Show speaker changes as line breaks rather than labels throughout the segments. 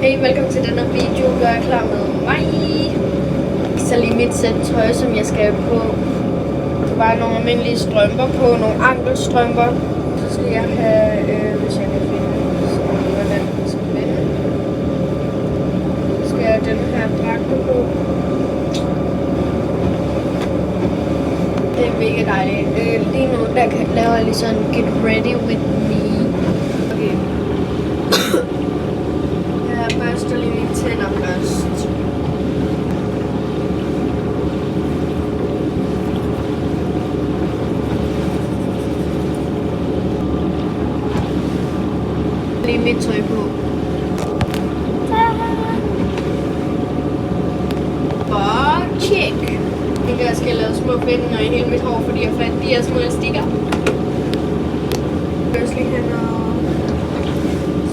Hey, velkommen til denne video. Gør jeg klar med mig. Så lige mit sæt tøj, som jeg skal på. Bare nogle almindelige strømper på, nogle ankelstrømper. Så skal jeg have, hvis jeg kan finde, hvordan den skal vende. Så skal jeg have den her dragte på. Det er mega dejligt. Lige nu der laver jeg lige sådan get ready with me. Okay. Jeg børster lige mine tænder først. Lige mit tøj på. Og check. Jeg skal lave små bindinger i hele mit hår, fordi jeg fandt de her små elastikker. Jeg skal lige have noget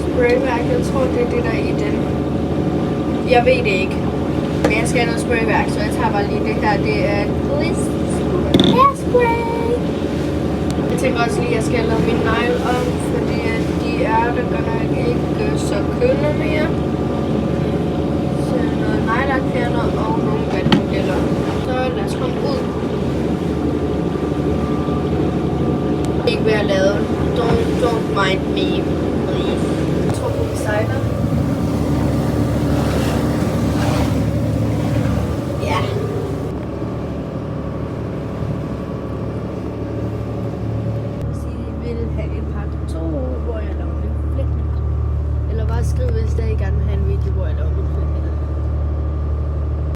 sprayværk. Jeg tror, det er det, der er i den. Jeg ved det ikke. Men jeg skal have noget sprayværk, så jeg tager bare lige det her. Det er Hairspray. Jeg tænker også lige, at jeg skal lave mine negle om, fordi de er der godt nok ikke så kønne mere. Så noget neglelakfjerner og nogle vandmodeller. Så lad os komme ud. Ikke hvad jeg lavede. Don't mind me, please. Jeg tror på designer.